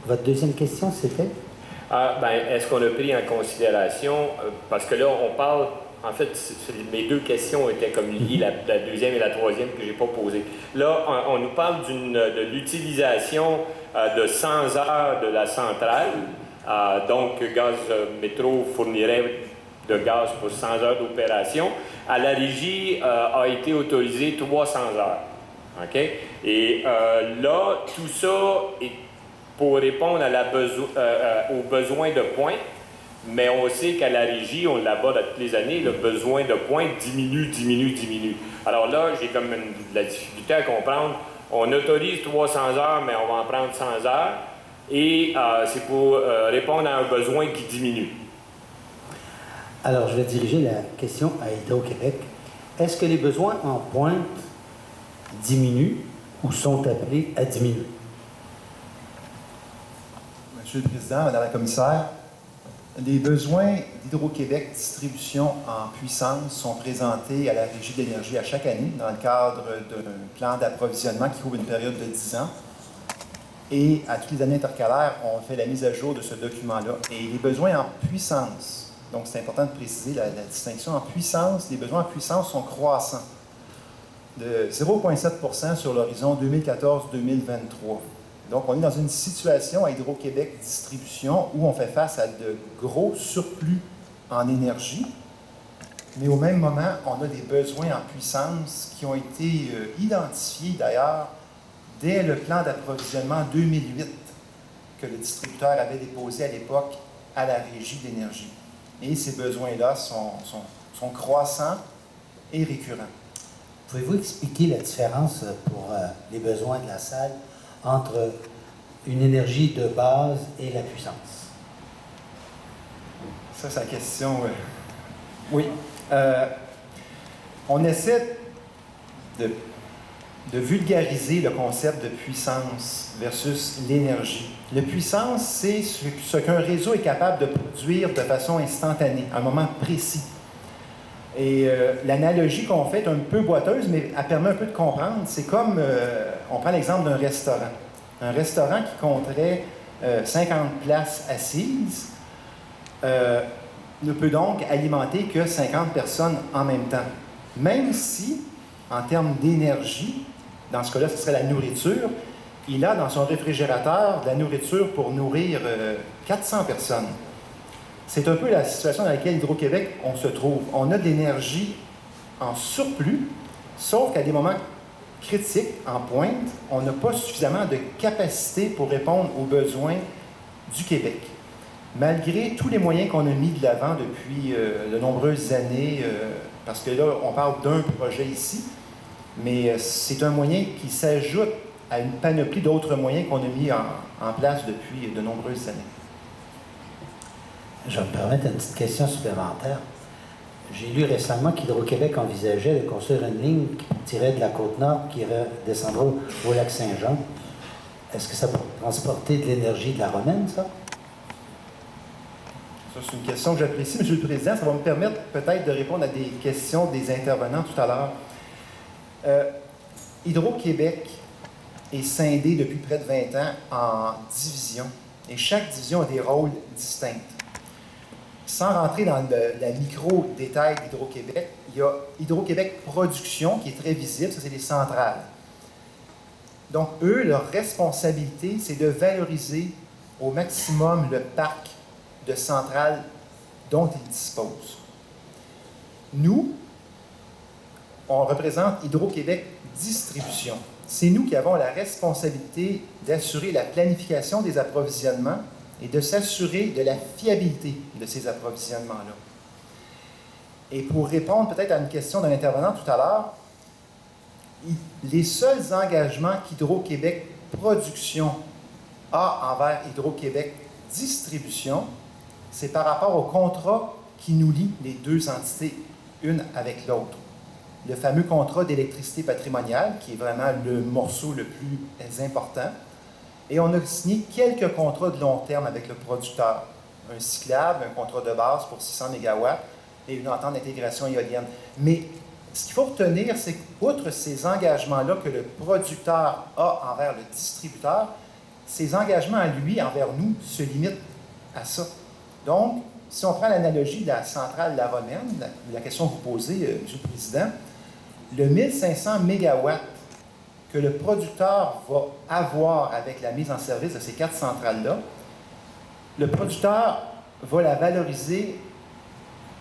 Votre deuxième question, c'était? Est-ce qu'on a pris en considération, parce que là, on parle, en fait, mes deux questions étaient comme liées, la deuxième et la troisième que je n'ai pas posées. Là, on nous parle de l'utilisation de 100 heures de la centrale. Donc, Gaz Métro fournirait de gaz pour 100 heures d'opération. À la régie, a été autorisé 300 heures. OK? Et là, tout ça est pour répondre aux besoins de pointe, mais on sait qu'à la régie, on l'aborde à toutes les années, le besoin de pointe diminue. Alors là, j'ai comme de la difficulté à comprendre. On autorise 300 heures, mais on va en prendre 100 heures, et c'est pour répondre à un besoin qui diminue. Alors, je vais diriger la question à Hydro-Québec. Est-ce que les besoins en pointe diminuent ou sont appelés à diminuer? Monsieur le Président, Madame la Commissaire, les besoins d'Hydro-Québec distribution en puissance sont présentés à la Régie de l'énergie à chaque année dans le cadre d'un plan d'approvisionnement qui couvre une période de 10 ans. Et à toutes les années intercalaires, on fait la mise à jour de ce document-là. Et les besoins en puissance, donc c'est important de préciser la distinction en puissance, les besoins en puissance sont croissants de 0,7 % sur l'horizon 2014-2023. Donc, on est dans une situation à Hydro-Québec Distribution où on fait face à de gros surplus en énergie, mais au même moment, on a des besoins en puissance qui ont été identifiés d'ailleurs dès le plan d'approvisionnement 2008 que le distributeur avait déposé à l'époque à la Régie de l'énergie. Et ces besoins-là sont croissants et récurrents. Pouvez-vous expliquer la différence pour les besoins de la salle entre une énergie de base et la puissance? Ça, c'est la question. Oui. On essaie de vulgariser le concept de puissance versus l'énergie. La puissance, c'est ce qu'un réseau est capable de produire de façon instantanée, à un moment précis. Et l'analogie qu'on fait est un peu boiteuse, mais elle permet un peu de comprendre. C'est comme, on prend l'exemple d'un restaurant. Un restaurant qui compterait 50 places assises ne peut donc alimenter que 50 personnes en même temps. Même si, en termes d'énergie, dans ce cas-là, ce serait la nourriture, il a dans son réfrigérateur de la nourriture pour nourrir 400 personnes. C'est un peu la situation dans laquelle Hydro-Québec, on se trouve. On a de l'énergie en surplus, sauf qu'à des moments critiques, en pointe, on n'a pas suffisamment de capacité pour répondre aux besoins du Québec. Malgré tous les moyens qu'on a mis de l'avant depuis de nombreuses années, parce que là, on parle d'un projet ici, mais c'est un moyen qui s'ajoute à une panoplie d'autres moyens qu'on a mis en place depuis de nombreuses années. Je vais me permettre une petite question supplémentaire. J'ai lu récemment qu'Hydro-Québec envisageait de construire une ligne qui tirait de la Côte-Nord, qui descendra au lac Saint-Jean. Est-ce que ça peut transporter de l'énergie de la Romaine, ça? Ça, c'est une question que j'apprécie, Monsieur le Président. Ça va me permettre peut-être de répondre à des questions des intervenants tout à l'heure. Hydro-Québec est scindé depuis près de 20 ans en divisions. Et chaque division a des rôles distincts. Sans rentrer dans la micro-détail d'Hydro-Québec, il y a Hydro-Québec Production qui est très visible, ça c'est les centrales. Donc eux, leur responsabilité, c'est de valoriser au maximum le parc de centrales dont ils disposent. Nous, on représente Hydro-Québec Distribution. C'est nous qui avons la responsabilité d'assurer la planification des approvisionnements et de s'assurer de la fiabilité de ces approvisionnements-là. Et pour répondre peut-être à une question d'un intervenant tout à l'heure, les seuls engagements qu'Hydro-Québec Production a envers Hydro-Québec Distribution, c'est par rapport au contrat qui nous lie les deux entités, une avec l'autre. Le fameux contrat d'électricité patrimoniale, qui est vraiment le morceau le plus important. Et on a signé quelques contrats de long terme avec le producteur. Un cyclable, un contrat de base pour 600 MW et une entente d'intégration éolienne. Mais ce qu'il faut retenir, c'est qu'outre ces engagements-là que le producteur a envers le distributeur, ses engagements à lui, envers nous, se limitent à ça. Donc, si on prend l'analogie de la centrale La Romaine, la question que vous posez, M. le Président, le 1500 MW que le producteur va avoir avec la mise en service de ces 4 centrales-là, le producteur va la valoriser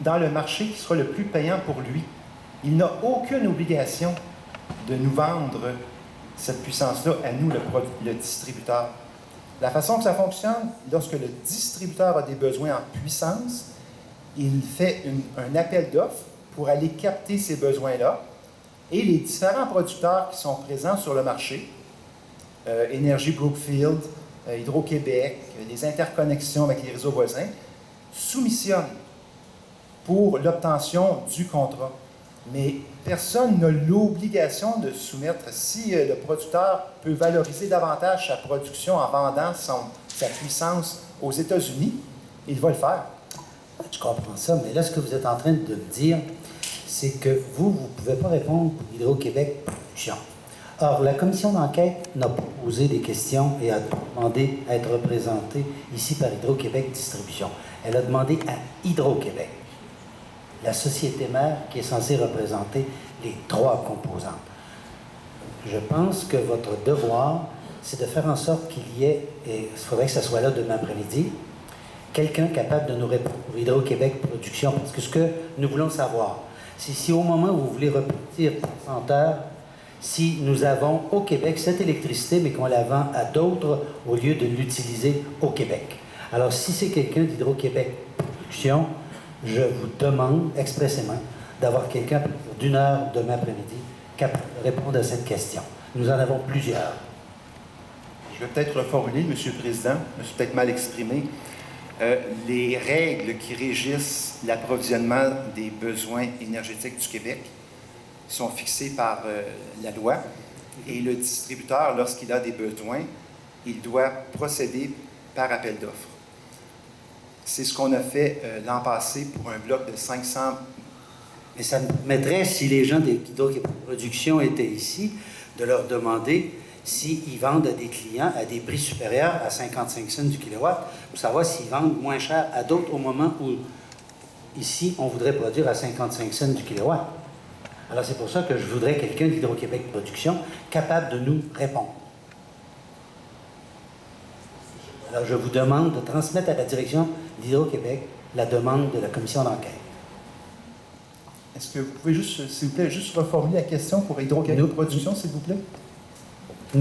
dans le marché qui sera le plus payant pour lui. Il n'a aucune obligation de nous vendre cette puissance-là à nous, le distributeur. La façon que ça fonctionne, lorsque le distributeur a des besoins en puissance, il fait un appel d'offres pour aller capter ces besoins-là. Et les différents producteurs qui sont présents sur le marché, Énergie Brookfield, Hydro-Québec, les interconnexions avec les réseaux voisins, soumissionnent pour l'obtention du contrat. Mais personne n'a l'obligation de soumettre. Si le producteur peut valoriser davantage sa production en vendant sa puissance aux États-Unis, il va le faire. Je comprends ça, mais là, ce que vous êtes en train de me dire, c'est que vous ne pouvez pas répondre pour Hydro-Québec Production. Or, la commission d'enquête n'a pas posé des questions et a demandé à être représentée ici par Hydro-Québec Distribution. Elle a demandé à Hydro-Québec, la société mère qui est censée représenter les 3 composantes. Je pense que votre devoir, c'est de faire en sorte qu'il y ait, et il faudrait que ça soit là demain après-midi, quelqu'un capable de nous répondre pour Hydro-Québec Production. Parce que ce que nous voulons savoir, c'est si au moment où vous voulez repartir 30 heures, si nous avons au Québec cette électricité, mais qu'on la vend à d'autres au lieu de l'utiliser au Québec. Alors, si c'est quelqu'un d'Hydro-Québec Production, je vous demande expressément d'avoir quelqu'un pour d'1 heure demain après-midi capable de répondre à cette question. Nous en avons plusieurs. Je vais peut-être reformuler, M. le Président, je me suis peut-être mal exprimé. Les règles qui régissent l'approvisionnement des besoins énergétiques du Québec sont fixées par la loi et le distributeur, lorsqu'il a des besoins, il doit procéder par appel d'offres. C'est ce qu'on a fait l'an passé pour un bloc de 500. Mais ça me permettrait, si les gens d'Hydro-Québec Production étaient ici, de leur demander s'ils vendent à des clients à des prix supérieurs à 55 cents du kilowatt, pour savoir s'ils vendent moins cher à d'autres au moment où, ici, on voudrait produire à 55 cents du kilowatt. Alors, c'est pour ça que je voudrais quelqu'un d'Hydro-Québec Production capable de nous répondre. Alors, je vous demande de transmettre à la direction d'Hydro-Québec la demande de la commission d'enquête. Est-ce que vous pouvez juste, s'il vous plaît, juste reformuler la question pour Hydro-Québec Production, s'il vous plaît? C'est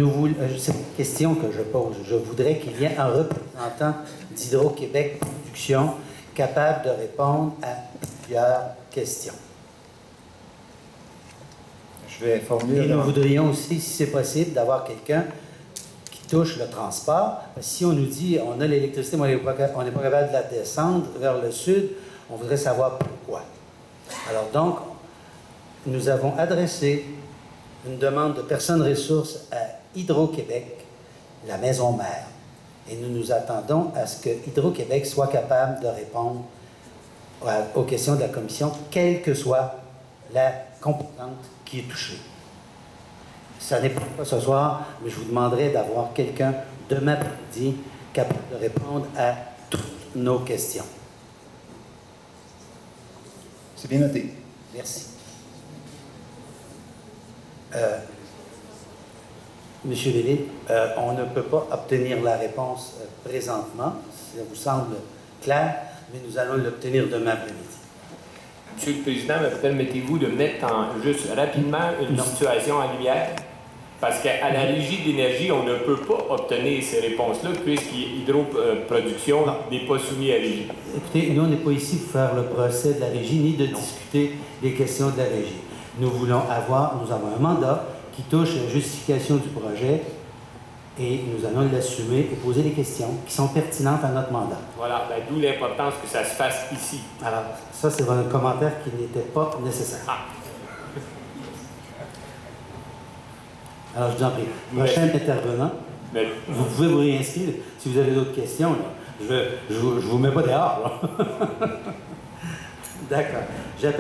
une question que je pose. Je voudrais qu'il y ait un représentant d'Hydro-Québec Production capable de répondre à plusieurs questions. Je vais formuler. Et nous voudrions aussi, si c'est possible, d'avoir quelqu'un qui touche le transport. Si on nous dit on a l'électricité, mais on n'est pas capable de la descendre vers le sud, on voudrait savoir pourquoi. Alors donc, nous avons adressé une demande de personnes ressources à Hydro-Québec, la maison mère. Et nous nous attendons à ce que Hydro-Québec soit capable de répondre aux questions de la commission, quelle que soit la composante qui est touchée. Ça n'est pas ce soir, mais je vous demanderai d'avoir quelqu'un demain après-midi capable de répondre à toutes nos questions. C'est bien noté. Merci. Monsieur Lélé, on ne peut pas obtenir la réponse présentement, ça vous semble clair, mais nous allons l'obtenir demain après-midi. Monsieur le Président, me permettez-vous de mettre juste rapidement une situation en lumière? Parce qu'à la Régie d'énergie, on ne peut pas obtenir ces réponses-là puisqu'Hydro-Production n'est pas soumis à la Régie. Écoutez, nous, on n'est pas ici pour faire le procès de la Régie ni de discuter des questions de la Régie. Nous avons un mandat qui touche la justification du projet et nous allons l'assumer et poser des questions qui sont pertinentes à notre mandat. Voilà, d'où l'importance que ça se fasse ici. Alors, ça, c'est un commentaire qui n'était pas nécessaire. Ah. Alors, je vous en prie. Prochain intervenant, vous pouvez vous réinscrire si vous avez d'autres questions. Là. Je vous mets pas dehors. D'accord. J'appelle